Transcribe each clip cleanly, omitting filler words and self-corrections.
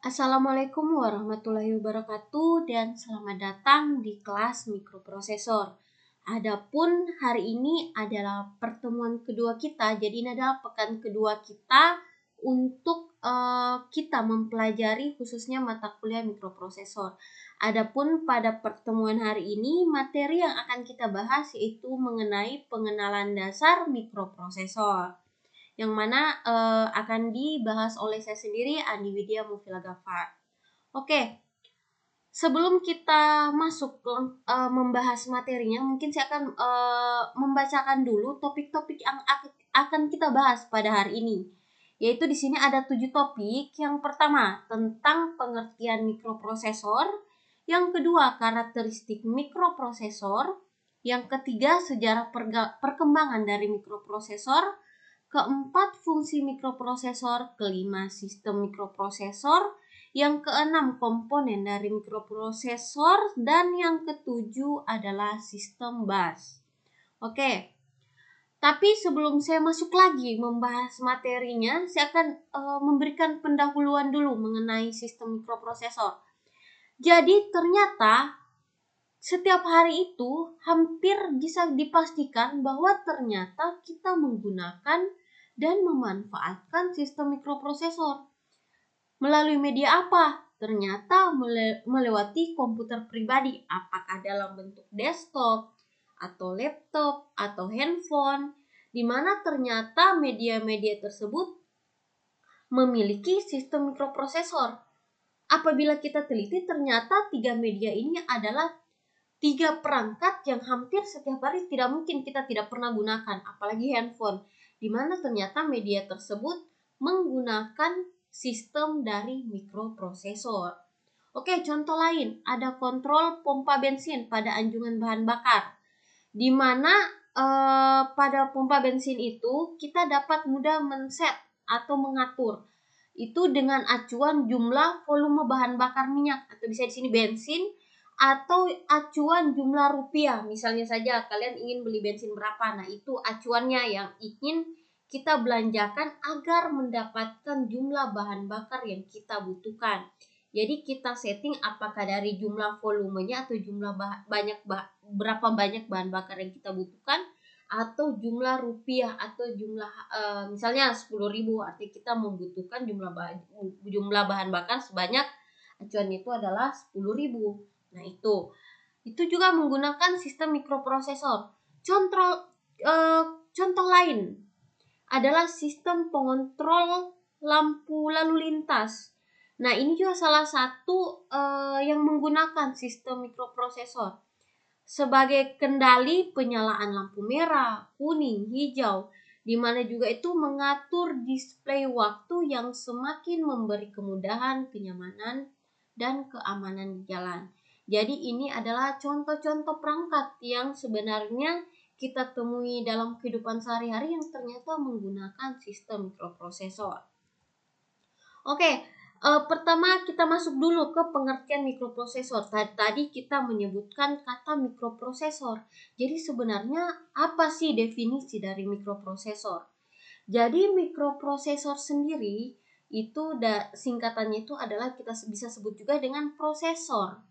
Assalamualaikum warahmatullahi wabarakatuh dan selamat datang di kelas mikroprosesor. Adapun hari ini adalah pertemuan kedua kita, jadi ini adalah pekan kedua kita untuk kita mempelajari khususnya mata kuliah mikroprosesor. Adapun pada pertemuan hari ini materi yang akan kita bahas yaitu mengenai pengenalan dasar mikroprosesor, yang mana akan dibahas oleh saya sendiri, Andi Widya Mufila Ghaffar. Oke, sebelum kita masuk membahas materinya, mungkin saya akan membacakan dulu topik-topik yang akan kita bahas pada hari ini. Yaitu di sini ada 7 topik. Yang pertama tentang pengertian mikroprosesor, yang kedua karakteristik mikroprosesor, yang ketiga sejarah perkembangan dari mikroprosesor, keempat fungsi mikroprosesor, kelima sistem mikroprosesor, yang keenam komponen dari mikroprosesor, dan yang ketujuh adalah sistem bus. Oke, tapi sebelum saya masuk lagi membahas materinya, saya akan memberikan pendahuluan dulu mengenai sistem mikroprosesor. Jadi ternyata setiap hari itu hampir bisa dipastikan bahwa ternyata kita menggunakan dan memanfaatkan sistem mikroprosesor. Melalui media apa? Ternyata melewati komputer pribadi, apakah dalam bentuk desktop, atau laptop, atau handphone, di mana ternyata media-media tersebut memiliki sistem mikroprosesor. Apabila kita teliti, ternyata 3 media ini adalah 3 perangkat yang hampir setiap hari tidak mungkin kita tidak pernah gunakan, apalagi handphone, di mana ternyata media tersebut menggunakan sistem dari mikroprosesor. Oke, contoh lain, ada kontrol pompa bensin pada anjungan bahan bakar, di mana pada pompa bensin itu kita dapat mudah men-set atau mengatur itu dengan acuan jumlah volume bahan bakar minyak, atau bisa di sini bensin, atau acuan jumlah rupiah. Misalnya saja kalian ingin beli bensin berapa, nah itu acuannya yang ingin kita belanjakan agar mendapatkan jumlah bahan bakar yang kita butuhkan. Jadi kita setting apakah dari jumlah volumenya atau jumlah berapa banyak bahan bakar yang kita butuhkan, atau jumlah rupiah atau jumlah misalnya 10.000, artinya kita membutuhkan jumlah bahan bakar sebanyak, acuan itu adalah 10.000. Nah, itu juga menggunakan sistem mikroprosesor. Contoh lain adalah sistem pengontrol lampu lalu lintas. Nah, ini juga salah satu yang menggunakan sistem mikroprosesor sebagai kendali penyalaan lampu merah, kuning, hijau, di mana juga itu mengatur display waktu yang semakin memberi kemudahan, kenyamanan, dan keamanan di jalan. Jadi ini adalah contoh-contoh perangkat yang sebenarnya kita temui dalam kehidupan sehari-hari yang ternyata menggunakan sistem mikroprosesor. Oke, pertama kita masuk dulu ke pengertian mikroprosesor. Tadi kita menyebutkan kata mikroprosesor. Jadi sebenarnya apa sih definisi dari mikroprosesor? Jadi mikroprosesor sendiri itu singkatannya itu adalah kita bisa sebut juga dengan prosesor,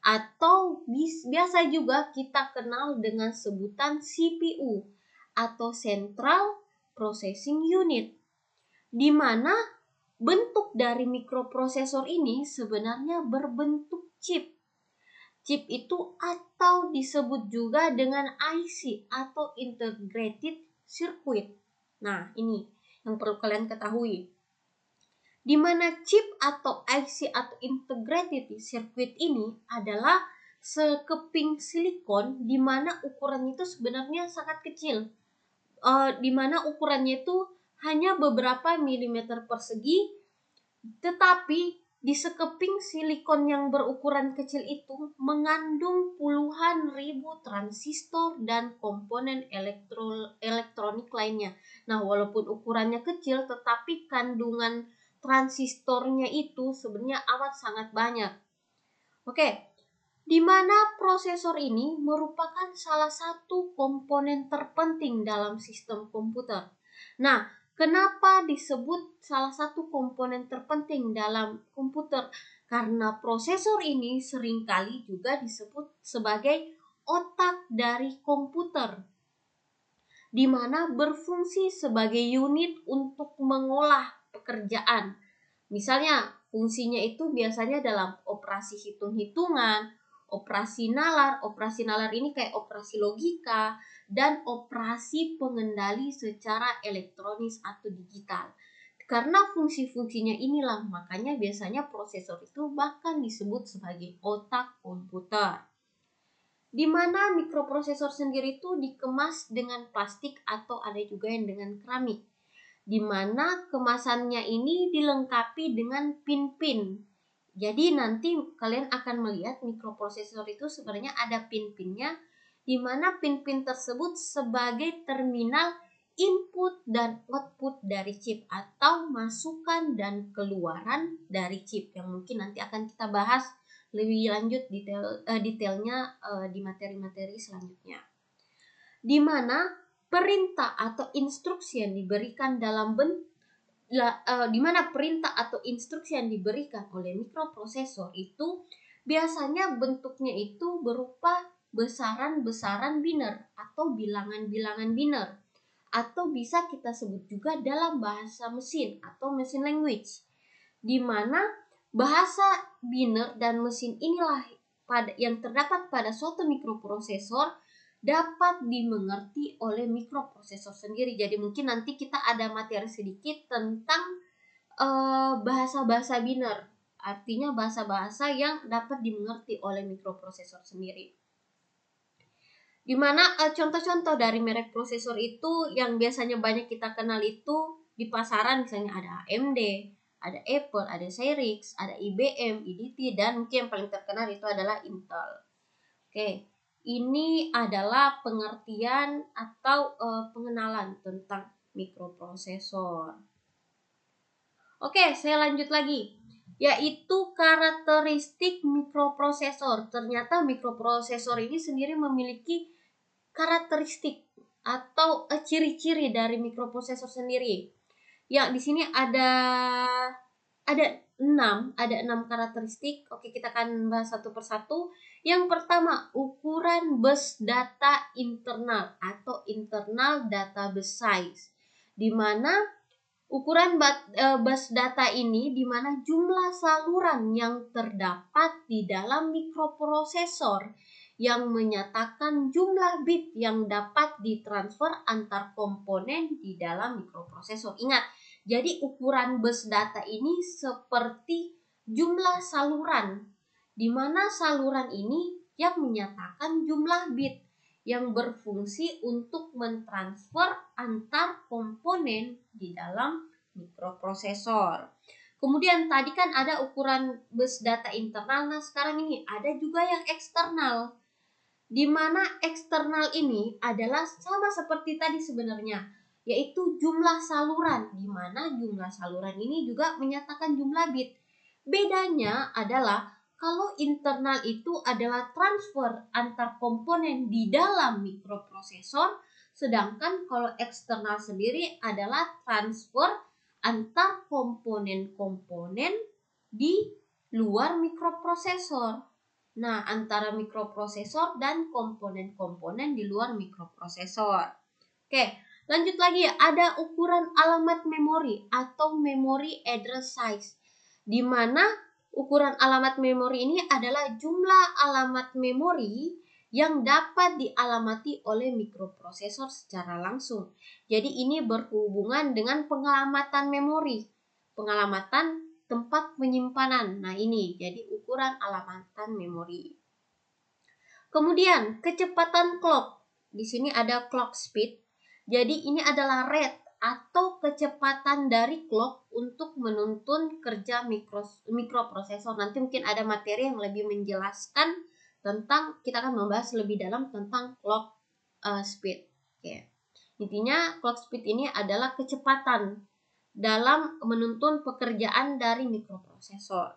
atau biasa juga kita kenal dengan sebutan CPU atau Central Processing Unit, di mana bentuk dari mikroprosesor ini sebenarnya berbentuk chip. Chip itu atau disebut juga dengan IC atau Integrated Circuit. Nah, ini yang perlu kalian ketahui. Di mana chip atau IC atau Integrated Circuit ini adalah sekeping silikon di mana ukurannya itu sebenarnya sangat kecil. Di mana ukurannya itu hanya beberapa milimeter persegi, tetapi di sekeping silikon yang berukuran kecil itu mengandung puluhan ribu transistor dan komponen elektronik lainnya. Nah, walaupun ukurannya kecil, tetapi kandungan transistornya itu sebenarnya amat sangat banyak. Oke, di mana prosesor ini merupakan salah satu komponen terpenting dalam sistem komputer. Nah, Kenapa disebut salah satu komponen terpenting dalam komputer? Karena prosesor ini seringkali juga disebut sebagai otak dari komputer, di mana berfungsi sebagai unit untuk mengolah pekerjaan. Misalnya, fungsinya itu biasanya dalam operasi hitung-hitungan, operasi nalar ini kayak operasi logika, dan operasi pengendali secara elektronis atau digital. Karena fungsi-fungsinya inilah, makanya biasanya prosesor itu bahkan disebut sebagai otak komputer. Di mana mikroprosesor sendiri itu dikemas dengan plastik atau ada juga yang dengan keramik, di mana kemasannya ini dilengkapi dengan pin-pin. Jadi nanti kalian akan melihat mikroprosesor itu sebenarnya ada pin-pinnya, di mana pin-pin tersebut sebagai terminal input dan output dari chip atau masukan dan keluaran dari chip, yang mungkin nanti akan kita bahas lebih lanjut detailnya di materi-materi selanjutnya. Di mana perintah atau instruksi yang diberikan di mana perintah atau instruksi yang diberikan oleh mikroprosesor itu biasanya bentuknya itu berupa besaran-besaran biner atau bilangan-bilangan biner, atau bisa kita sebut juga dalam bahasa mesin atau mesin language, di mana bahasa biner dan mesin inilah yang terdapat pada suatu mikroprosesor dapat dimengerti oleh mikroprosesor sendiri. Jadi mungkin nanti kita ada materi sedikit tentang bahasa-bahasa biner, artinya bahasa-bahasa yang dapat dimengerti oleh mikroprosesor sendiri. Dimana contoh-contoh dari merek prosesor itu yang biasanya banyak kita kenal itu di pasaran, misalnya ada AMD, ada Apple, ada Cyrix, ada IBM, IDT, dan mungkin yang paling terkenal itu adalah Intel. Oke, ini adalah pengertian atau pengenalan tentang mikroprosesor. Oke, saya lanjut lagi, yaitu karakteristik mikroprosesor. Ternyata mikroprosesor ini sendiri memiliki karakteristik atau ciri-ciri dari mikroprosesor sendiri. Ya, di sini ada 6 karakteristik. Oke, kita akan bahas satu persatu. Yang pertama, ukuran bus data internal atau internal database size, di mana ukuran bus data ini di mana jumlah saluran yang terdapat di dalam mikroprosesor yang menyatakan jumlah bit yang dapat ditransfer antar komponen di dalam mikroprosesor. Ingat, jadi ukuran bus data ini seperti jumlah saluran, di mana saluran ini yang menyatakan jumlah bit yang berfungsi untuk mentransfer antar komponen di dalam mikroprosesor. Kemudian tadi kan ada ukuran bus data internal, nah sekarang ini ada juga yang eksternal, di mana eksternal ini adalah sama seperti tadi sebenarnya, yaitu jumlah saluran, di mana jumlah saluran ini juga menyatakan jumlah bit. Bedanya adalah kalau internal itu adalah transfer antar komponen di dalam mikroprosesor, sedangkan kalau eksternal sendiri adalah transfer antar komponen-komponen di luar mikroprosesor. Nah, antara mikroprosesor dan komponen-komponen di luar mikroprosesor. Oke, lanjut lagi, ada ukuran alamat memori atau memory address size, di mana ukuran alamat memori ini adalah jumlah alamat memori yang dapat dialamati oleh mikroprosesor secara langsung. Jadi ini berhubungan dengan pengalamatan memori, pengalamatan tempat penyimpanan. Nah, ini jadi ukuran alamatan memori. Kemudian kecepatan clock. Di sini ada clock speed. Jadi ini adalah rate atau kecepatan dari clock untuk menuntun kerja mikroprosesor. Nanti mungkin ada materi yang lebih menjelaskan tentang, kita akan membahas lebih dalam tentang clock speed. Oke. Intinya clock speed ini adalah kecepatan dalam menuntun pekerjaan dari mikroprosesor.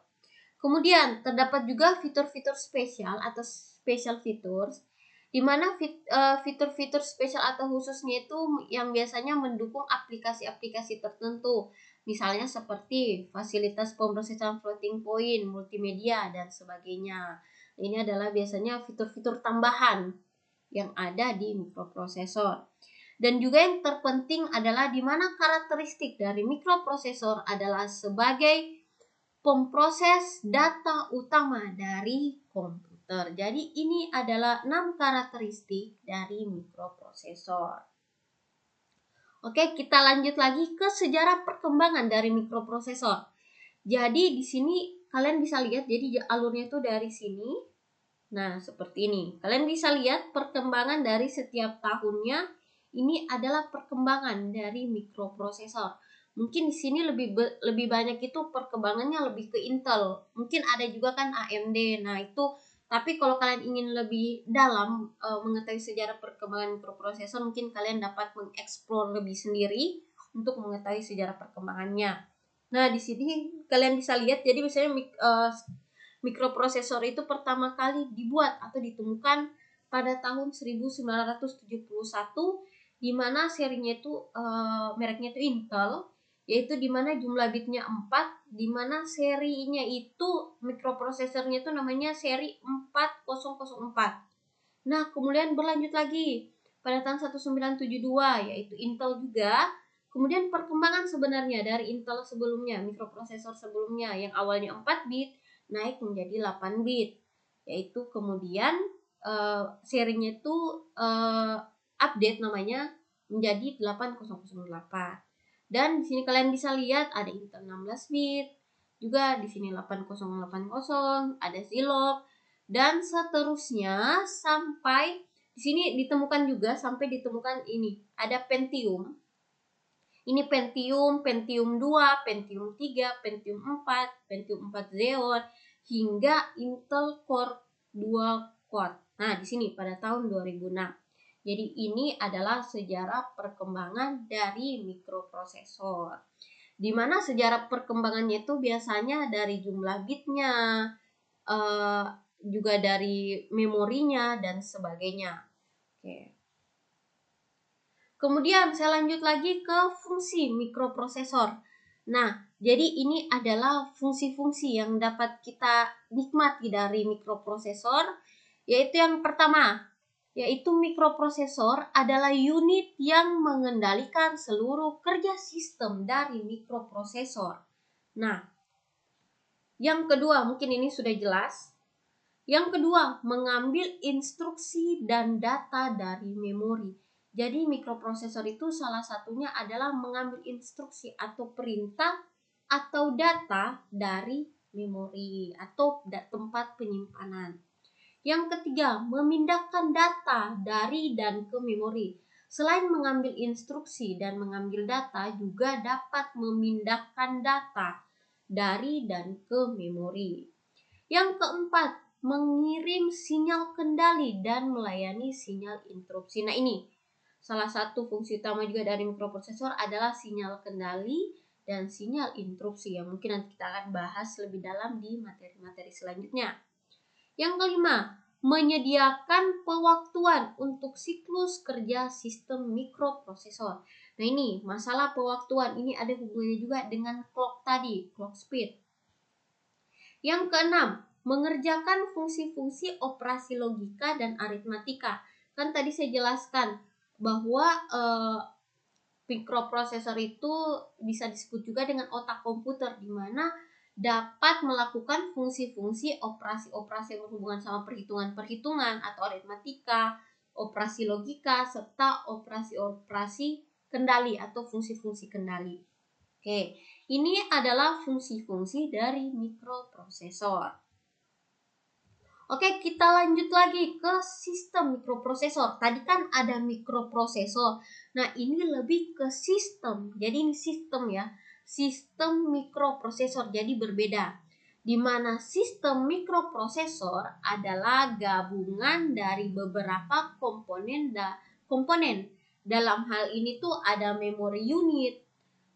Kemudian terdapat juga fitur-fitur spesial atau special features, di mana fitur-fitur spesial atau khususnya itu yang biasanya mendukung aplikasi-aplikasi tertentu, misalnya seperti fasilitas pemrosesan floating point, multimedia, dan sebagainya. Ini adalah biasanya fitur-fitur tambahan yang ada di mikroprosesor. Dan juga yang terpenting adalah di mana karakteristik dari mikroprosesor adalah sebagai pemproses data utama dari komputer. Jadi ini adalah 6 karakteristik dari mikroprosesor. Oke, kita lanjut lagi ke sejarah perkembangan dari mikroprosesor. Jadi di sini kalian bisa lihat, jadi alurnya itu dari sini. Nah, seperti ini. Kalian bisa lihat perkembangan dari setiap tahunnya. Ini adalah perkembangan dari mikroprosesor. Mungkin di sini lebih banyak itu perkembangannya lebih ke Intel. Mungkin ada juga kan AMD. Nah, itu tapi kalau kalian ingin lebih dalam mengetahui sejarah perkembangan mikroprosesor, mungkin kalian dapat mengeksplor lebih sendiri untuk mengetahui sejarah perkembangannya. Nah, di sini kalian bisa lihat, jadi misalnya mikroprosesor itu pertama kali dibuat atau ditemukan pada tahun 1971, di mana serinya itu mereknya itu Intel, yaitu di mana jumlah bitnya 4, di mana serinya itu mikroprosesornya itu namanya seri 4004. Nah, kemudian berlanjut lagi pada tahun 1972, yaitu Intel juga. Kemudian perkembangan sebenarnya dari Intel sebelumnya, mikroprosesor sebelumnya yang awalnya 4 bit naik menjadi 8 bit. Yaitu kemudian serinya itu update namanya menjadi 8008. Dan di sini kalian bisa lihat ada Intel 16 bit, juga di sini 8080, ada Zilog, dan seterusnya sampai di sini ditemukan juga sampai ditemukan ini ada Pentium. Ini Pentium, Pentium 2, Pentium 3, Pentium 4, Pentium 4 Xeon hingga Intel Core 2 Quad. Nah, di sini pada tahun 2006. Jadi ini adalah sejarah perkembangan dari mikroprosesor. Di mana sejarah perkembangannya itu biasanya dari jumlah bitnya, juga dari memorinya dan sebagainya. Oke. Kemudian saya lanjut lagi ke fungsi mikroprosesor. Nah, jadi ini adalah fungsi-fungsi yang dapat kita nikmati dari mikroprosesor, yaitu yang pertama, yaitu mikroprosesor adalah unit yang mengendalikan seluruh kerja sistem dari mikroprosesor. Nah, yang kedua mungkin ini sudah jelas. Yang kedua, mengambil instruksi dan data dari memori. Jadi mikroprosesor itu salah satunya adalah mengambil instruksi atau perintah atau data dari memori atau tempat penyimpanan. Yang ketiga, memindahkan data dari dan ke memori. Selain mengambil instruksi dan mengambil data, juga dapat memindahkan data dari dan ke memori. Yang keempat, mengirim sinyal kendali dan melayani sinyal interupsi. Nah, ini salah satu fungsi utama juga dari mikroprosesor adalah sinyal kendali dan sinyal interupsi yang mungkin nanti kita akan bahas lebih dalam di materi-materi selanjutnya. Yang kelima, menyediakan pewaktuan untuk siklus kerja sistem mikroprosesor. Nah, ini masalah pewaktuan ini ada hubungannya juga dengan clock tadi, clock speed. Yang keenam, mengerjakan fungsi-fungsi operasi logika dan aritmatika. Kan tadi saya jelaskan bahwa mikroprosesor itu bisa disebut juga dengan otak komputer, di mana dapat melakukan fungsi-fungsi operasi-operasi yang berhubungan sama perhitungan-perhitungan atau aritmatika, operasi logika, serta operasi-operasi kendali atau fungsi-fungsi kendali. Oke, ini adalah fungsi-fungsi dari mikroprosesor. Oke, kita lanjut lagi ke sistem mikroprosesor. Tadi kan ada mikroprosesor. Nah, ini lebih ke sistem. Jadi ini sistem ya. Sistem mikroprosesor jadi berbeda. Di mana sistem mikroprosesor adalah gabungan dari beberapa komponen. Dalam hal ini tuh ada memory unit,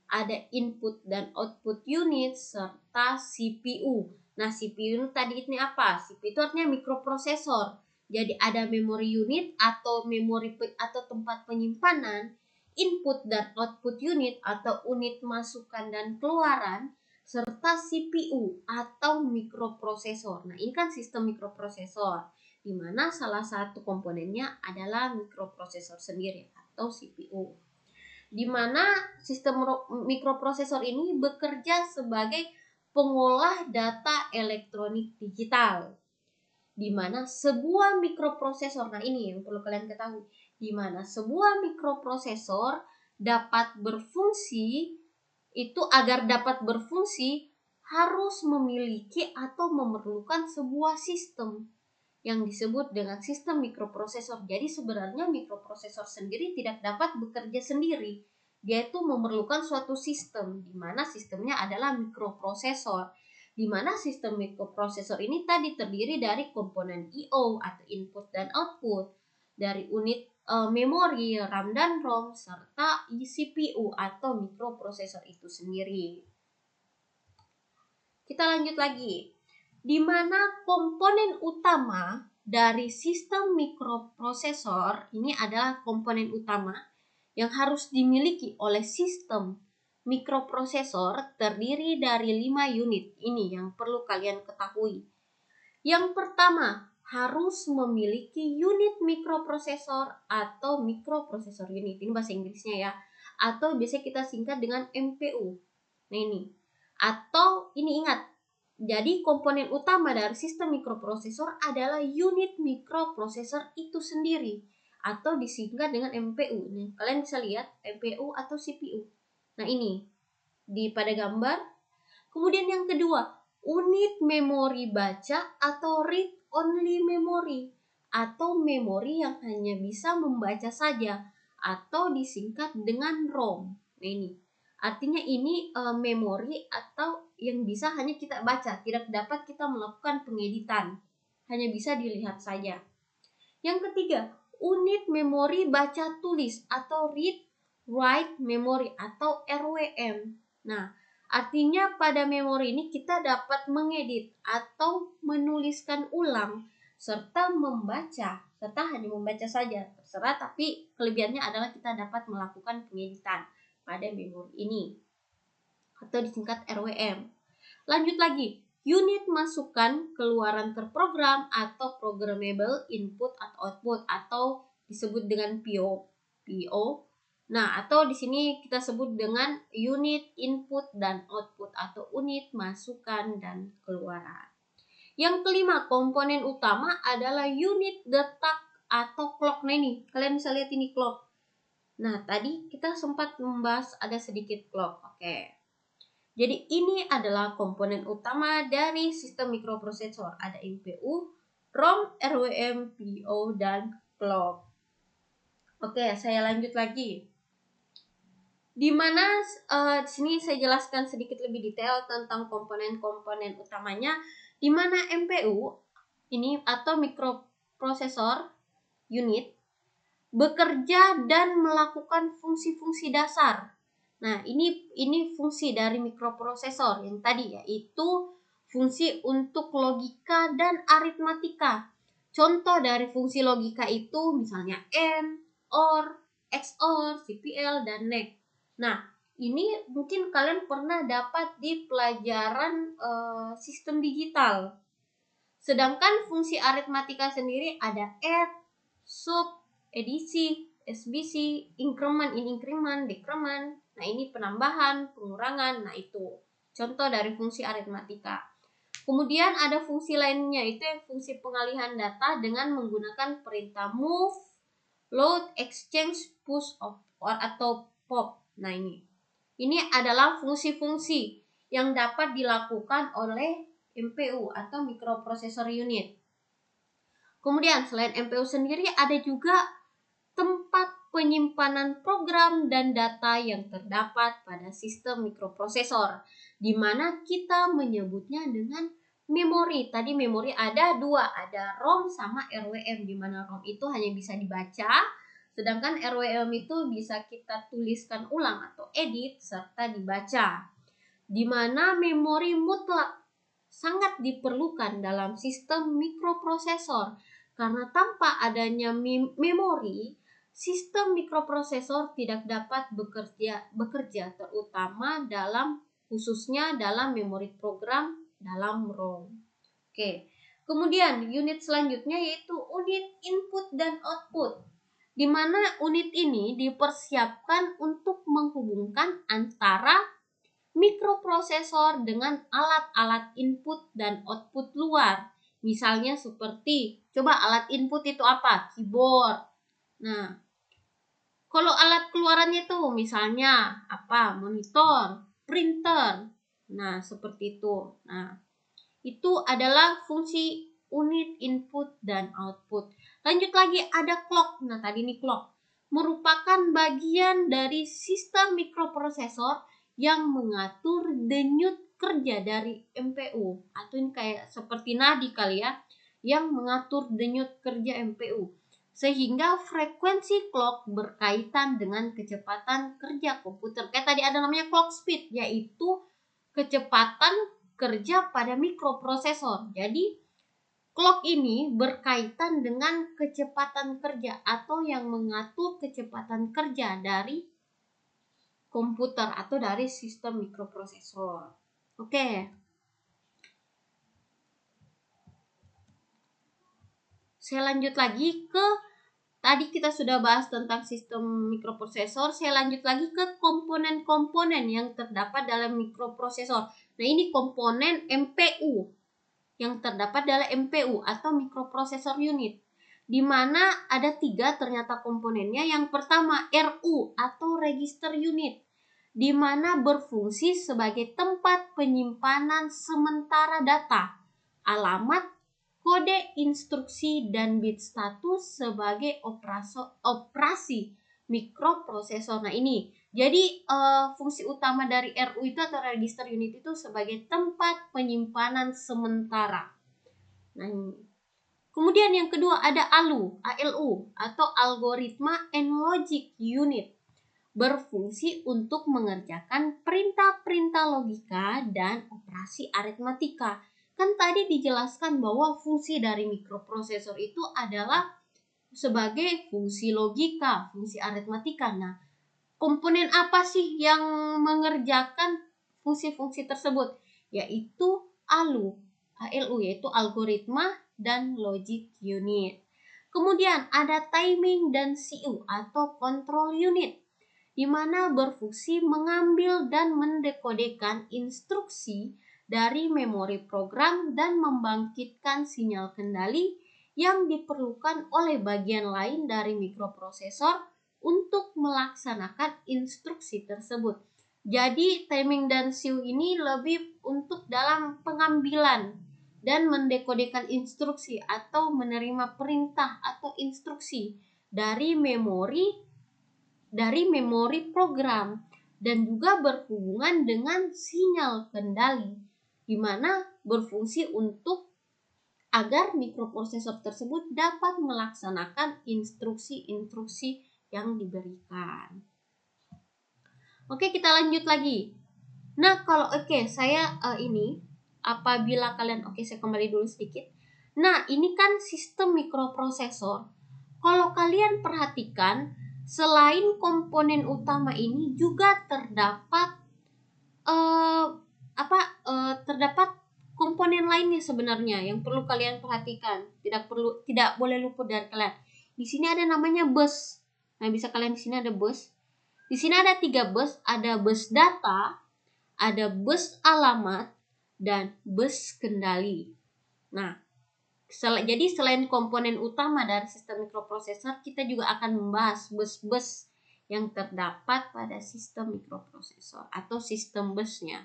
ada input dan output unit, serta CPU. Nah, CPU tadi ini apa? CPU itu artinya mikroprosesor. Jadi ada memori unit atau atau tempat penyimpanan, input dan output unit atau unit masukan dan keluaran, serta CPU atau mikroprosesor. Nah, ini kan sistem mikroprosesor, di mana salah satu komponennya adalah mikroprosesor sendiri atau CPU. Di mana sistem mikroprosesor ini bekerja sebagai pengolah data elektronik digital, di mana sebuah mikroprosesor, nah ini yang perlu kalian ketahui, di mana sebuah mikroprosesor dapat berfungsi, itu agar dapat berfungsi harus memiliki atau memerlukan sebuah sistem yang disebut dengan sistem mikroprosesor. Jadi sebenarnya mikroprosesor sendiri tidak dapat bekerja sendiri. Dia itu memerlukan suatu sistem, di mana sistemnya adalah mikroprosesor. Di mana sistem mikroprosesor ini tadi terdiri dari komponen I/O atau input dan output, dari unit memori, RAM dan ROM, serta CPU atau mikroprosesor itu sendiri. Kita lanjut lagi. Di mana komponen utama dari sistem mikroprosesor ini adalah komponen utama yang harus dimiliki oleh sistem mikroprosesor terdiri dari 5 unit. Ini yang perlu kalian ketahui. Yang pertama, harus memiliki unit mikroprosesor atau mikroprosesor unit. Ini bahasa Inggrisnya ya. Atau biasanya kita singkat dengan MPU. Nah ini. Atau ini ingat, jadi komponen utama dari sistem mikroprosesor adalah unit mikroprosesor itu sendiri atau disingkat dengan MPU. Nih, kalian bisa lihat MPU atau CPU. Nah, ini pada gambar. Kemudian yang kedua, unit memori baca atau read only memory atau memori yang hanya bisa membaca saja atau disingkat dengan ROM. Nah, ini. Artinya ini memori atau yang bisa hanya kita baca, tidak dapat kita melakukan pengeditan, hanya bisa dilihat saja. Yang ketiga, unit memori baca tulis atau read write memory atau RWM. Nah, artinya pada memori ini kita dapat mengedit atau menuliskan ulang serta membaca, serta hanya membaca saja, terserah, tapi kelebihannya adalah kita dapat melakukan pengeditan pada memori ini atau disingkat RWM. Lanjut lagi, unit masukan keluaran terprogram atau programmable input atau output atau disebut dengan PO. Nah, atau di sini kita sebut dengan unit input dan output atau unit masukan dan keluaran. Yang kelima, komponen utama adalah unit detak atau clock. Nah ini, kalian bisa lihat ini clock. Nah, tadi kita sempat membahas ada sedikit clock. Oke. Jadi ini adalah komponen utama dari sistem mikroprosesor. Ada MPU, ROM, RWM, PO, dan clock. Oke, saya lanjut lagi. Di mana di sini saya jelaskan sedikit lebih detail tentang komponen-komponen utamanya. Di mana MPU ini atau mikroprosesor unit bekerja dan melakukan fungsi-fungsi dasar. Nah, ini fungsi dari mikroprosesor yang tadi, yaitu fungsi untuk logika dan aritmatika. Contoh dari fungsi logika itu misalnya AND, OR, XOR, CPL, dan NEC. Nah, ini mungkin kalian pernah dapat di pelajaran sistem digital. Sedangkan fungsi aritmatika sendiri ada add, sub, edisi, SBC, increment, decrement. Nah, ini penambahan, pengurangan. Nah, itu contoh dari fungsi aritmatika. Kemudian ada fungsi lainnya, itu yang fungsi pengalihan data dengan menggunakan perintah move, load, exchange, push, or atau pop. Nah, ini adalah fungsi-fungsi yang dapat dilakukan oleh MPU atau microprocessor unit. Kemudian selain MPU sendiri ada juga tempat penyimpanan program dan data yang terdapat pada sistem mikroprosesor, di mana kita menyebutnya dengan memori. Tadi memori ada dua, ada ROM sama RWM, di mana ROM itu hanya bisa dibaca, sedangkan RWM itu bisa kita tuliskan ulang atau edit serta dibaca. Di mana memori mutlak sangat diperlukan dalam sistem mikroprosesor Karena tanpa adanya memori, sistem mikroprosesor tidak dapat bekerja terutama khususnya dalam memori program dalam ROM. Oke. Kemudian unit selanjutnya yaitu unit input dan output, di mana unit ini dipersiapkan untuk menghubungkan antara mikroprosesor dengan alat-alat input dan output luar. Misalnya seperti, coba alat input itu apa? Keyboard. Nah, kalau alat keluarannya itu misalnya apa? Monitor, printer. Nah, seperti itu. Nah, itu adalah fungsi unit input dan output. Lanjut lagi ada clock. Nah, tadi ini clock merupakan bagian dari sistem mikroprosesor yang mengatur denyut kerja dari MPU. Atau ini kayak seperti nadi kali ya, yang mengatur denyut kerja MPU. Sehingga frekuensi clock berkaitan dengan kecepatan kerja komputer. Kayak tadi ada namanya clock speed, yaitu kecepatan kerja pada mikroprosesor. Jadi clock ini berkaitan dengan kecepatan kerja atau yang mengatur kecepatan kerja dari komputer atau dari sistem mikroprosesor. Oke. Saya lanjut lagi ke tadi kita sudah bahas tentang sistem mikroprosesor. Saya lanjut lagi ke komponen-komponen yang terdapat dalam mikroprosesor. Nah, ini komponen MPU yang terdapat dalam MPU atau microprocessor unit, di mana ada 3 ternyata komponennya. Yang pertama RU atau register unit, di mana berfungsi sebagai tempat penyimpanan sementara data, alamat, kode instruksi, dan bit status sebagai operasi mikroprosesor. Nah, ini jadi fungsi utama dari RU itu atau register unit itu sebagai tempat penyimpanan sementara. Nah, ini. Kemudian yang kedua ada ALU atau algoritma and logic unit. Berfungsi untuk mengerjakan perintah-perintah logika dan operasi aritmatika. Kan tadi dijelaskan bahwa fungsi dari mikroprosesor itu adalah sebagai fungsi logika, fungsi aritmatika. Nah, komponen apa sih yang mengerjakan fungsi-fungsi tersebut? Yaitu ALU, yaitu algoritma dan logic unit. Kemudian ada timing dan CU atau control unit, di mana berfungsi mengambil dan mendekodekan instruksi dari memori program dan membangkitkan sinyal kendali yang diperlukan oleh bagian lain dari mikroprosesor untuk melaksanakan instruksi tersebut. Jadi timing dan CU ini lebih untuk dalam pengambilan dan mendekodekan instruksi atau menerima perintah atau instruksi dari memori program, dan juga berhubungan dengan sinyal kendali, di mana berfungsi untuk agar mikroprosesor tersebut dapat melaksanakan instruksi-instruksi yang diberikan. Oke, kita lanjut lagi. Nah, kalau saya ini apabila kalian saya kembali dulu sedikit. Nah, ini kan sistem mikroprosesor. Kalau kalian perhatikan, selain komponen utama ini juga terdapat terdapat komponen lainnya sebenarnya yang perlu kalian perhatikan. Tidak boleh luput dari kalian. Di sini ada namanya bus. Nah, bisa kalian di sini ada bus. Di sini ada 3 bus, ada bus data, ada bus alamat, dan bus kendali. Nah, jadi selain komponen utama dari sistem mikroprosesor, kita juga akan membahas bus-bus yang terdapat pada sistem mikroprosesor atau sistem busnya.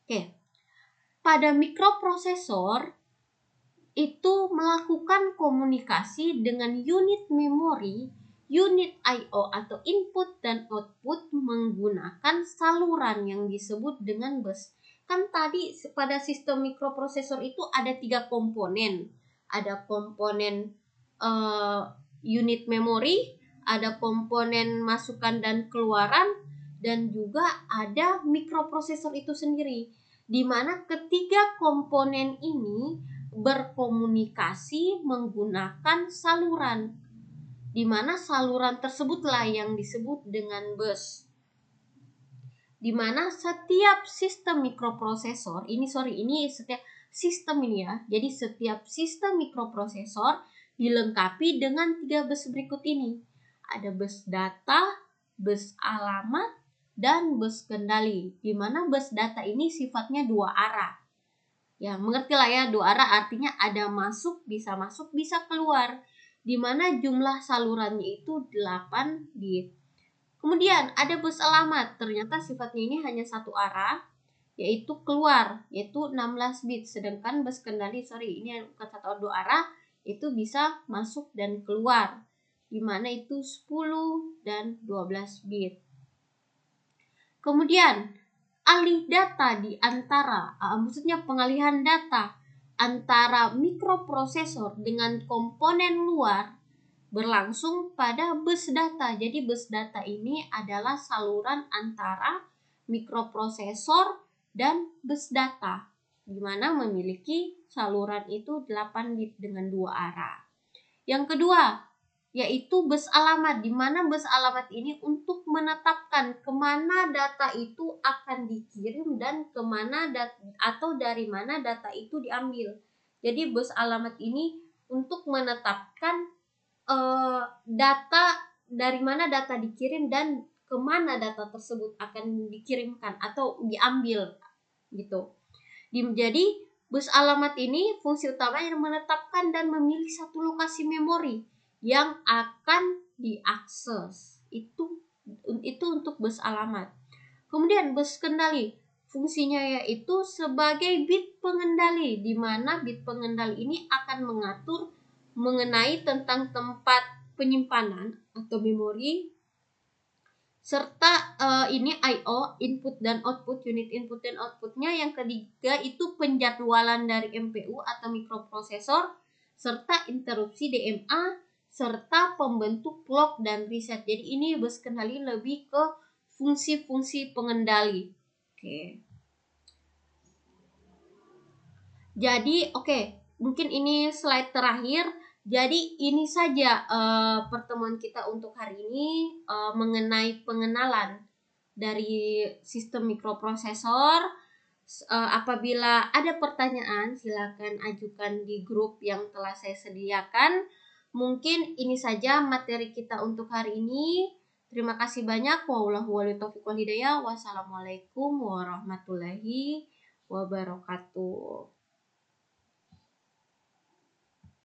Oke. Pada mikroprosesor itu melakukan komunikasi dengan unit memori, unit I/O atau input dan output menggunakan saluran yang disebut dengan bus. Kan tadi pada sistem mikroprosesor itu ada 3 komponen. Ada komponen unit memori, ada komponen masukan dan keluaran, dan juga ada mikroprosesor itu sendiri, di mana ketiga komponen ini berkomunikasi menggunakan saluran, di mana saluran tersebutlah yang disebut dengan bus. Di mana setiap sistem mikroprosesor ini setiap sistem ini ya. Jadi setiap sistem mikroprosesor dilengkapi dengan 3 bus berikut ini. Ada bus data, bus alamat, dan bus kendali. Di mana bus data ini sifatnya 2 arah. Ya, mengertilah ya, 2 arah artinya ada masuk, bisa keluar. Di mana jumlah salurannya itu 8 bit. Kemudian ada bus alamat, ternyata sifatnya ini hanya 1 arah, yaitu keluar, yaitu 16 bit. Sedangkan bus kendali, ini bukan 1 atau 2 arah, itu bisa masuk dan keluar, di mana itu 10 dan 12 bit. Kemudian alih data di antara, maksudnya pengalihan data antara mikroprosesor dengan komponen luar berlangsung pada bus data. Jadi bus data ini adalah saluran antara mikroprosesor dan bus data, di mana memiliki saluran itu 8 bit dengan 2 arah. Yang kedua, yaitu bus alamat, di mana bus alamat ini untuk menetapkan kemana data itu akan dikirim dan kemana atau dari mana data itu diambil. Jadi bus alamat ini untuk menetapkan data dari mana data dikirim dan kemana data tersebut akan dikirimkan atau diambil gitu. Jadi bus alamat ini fungsi utamanya menetapkan dan memilih satu lokasi memori yang akan diakses. Itu untuk bus alamat. Kemudian bus kendali, fungsinya yaitu sebagai bit pengendali, di mana bit pengendali ini akan mengatur mengenai tentang tempat penyimpanan atau memori, serta ini I/O, input dan output, unit input dan outputnya. Yang ketiga itu penjadwalan dari MPU atau mikroprosesor, serta interupsi DMA, serta pembentuk clock dan reset. Jadi ini bus kendali lebih ke fungsi-fungsi pengendali. Jadi mungkin ini slide terakhir. Jadi ini saja pertemuan kita untuk hari ini mengenai pengenalan dari sistem mikroprosesor. Apabila ada pertanyaan, silakan ajukan di grup yang telah saya sediakan. Mungkin ini saja materi kita untuk hari ini. Terima kasih banyak. Wassalamualaikum warahmatullahi wabarakatuh.